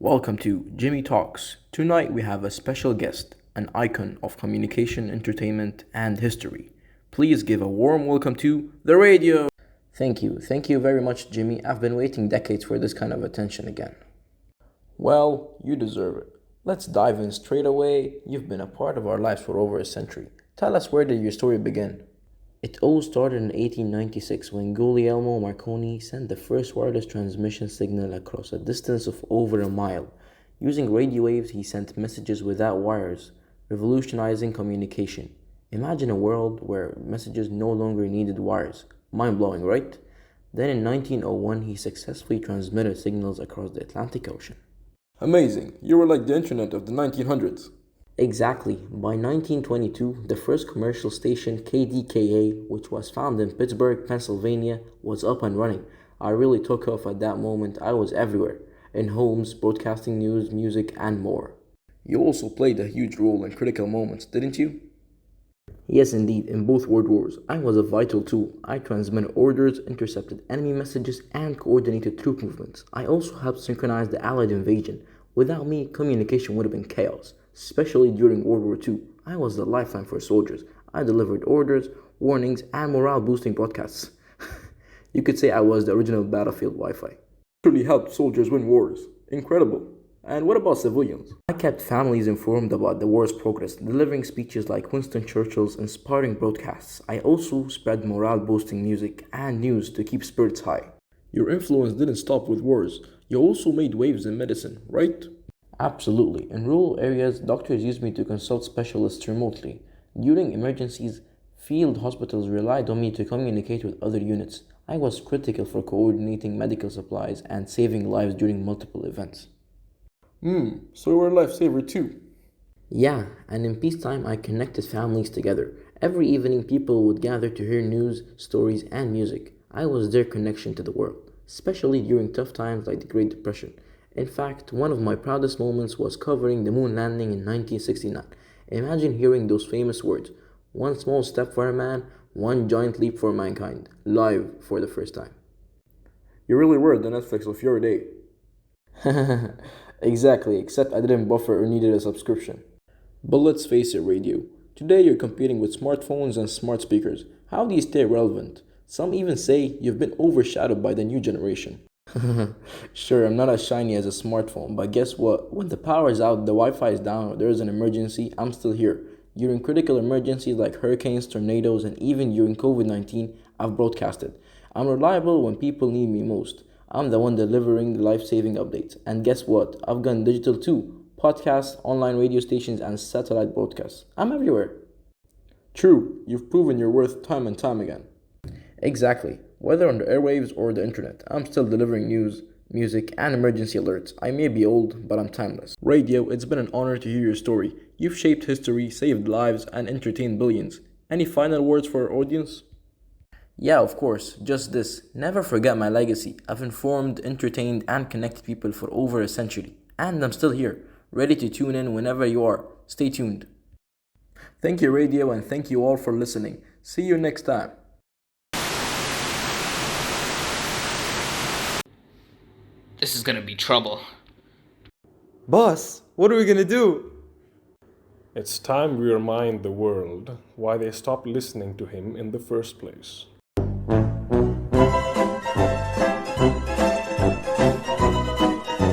Welcome to Jimmy Talks. Tonight we have a special guest, an icon of communication, entertainment, and history. Please give a warm welcome to the radio. Thank you. Thank you very much, Jimmy. I've been waiting decades for this kind of attention again. Well, you deserve it. Let's dive in straight away. You've been a part of our lives for over a century. Tell us, where did your story begin? It all started in 1896 when Guglielmo Marconi sent the first wireless transmission signal across a distance of over a mile. Using radio waves, he sent messages without wires, revolutionizing communication. Imagine a world where messages no longer needed wires. Mind blowing, right? Then in 1901, he successfully transmitted signals across the Atlantic Ocean. Amazing. You were like the internet of the 1900s. Exactly. By 1922, the first commercial station, KDKA, which was found in Pittsburgh, Pennsylvania, was up and running. I really took off at that moment. I was everywhere, in homes, broadcasting news, music, and more. You also played a huge role in critical moments, didn't you? Yes, indeed, in both world wars, I was a vital tool. I transmitted orders, intercepted enemy messages, and coordinated troop movements. I also helped synchronize the Allied invasion. Without me, communication would have been chaos, especially during World War II. I was the lifeline for soldiers. I delivered orders, warnings, and morale boosting broadcasts. You could say I was the original battlefield Wi Fi. Truly helped soldiers win wars. Incredible. And what about civilians? I kept families informed about the war's progress, delivering speeches like Winston Churchill's inspiring broadcasts. I also spread morale boosting music and news to keep spirits high. Your influence didn't stop with wars. You also made waves in medicine, right? Absolutely. In rural areas, doctors used me to consult specialists remotely. During emergencies, field hospitals relied on me to communicate with other units. I was critical for coordinating medical supplies and saving lives during multiple events. So you were a lifesaver too. Yeah, and in peacetime, I connected families together. Every evening, people would gather to hear news, stories, and music. I was their connection to the world, especially during tough times like the Great Depression. In fact, one of my proudest moments was covering the moon landing in 1969. Imagine hearing those famous words: one small step for a man, one giant leap for mankind, live for the first time. You really were the Netflix of your day. Exactly, except I didn't buffer or needed a subscription. But let's face it, radio. Today you're competing with smartphones and smart speakers. How do you stay relevant? Some even say you've been overshadowed by the new generation. Sure, I'm not as shiny as a smartphone, but guess what? When the power is out, the Wi Fi is down, or there is an emergency, I'm still here. During critical emergencies like hurricanes, tornadoes, and even during COVID 19, I've broadcasted. I'm reliable when people need me most. I'm the one delivering the life saving updates. And guess what? I've gone digital too: podcasts, online radio stations, and satellite broadcasts. I'm everywhere. True, you've proven your worth time and time again. Exactly. Whether on the airwaves or the internet, I'm still delivering news, music, and emergency alerts. I may be old, but I'm timeless. Radio, it's been an honor to hear your story. You've shaped history, saved lives, and entertained billions. Any final words for our audience? Yeah, of course. Just this: never forget my legacy. I've informed, entertained, and connected people for over a century. And I'm still here, ready to tune in whenever you are. Stay tuned. Thank you, radio, and thank you all for listening. See you next time. This is gonna be trouble. Boss, what are we gonna do? It's time we remind the world why they stopped listening to him in the first place.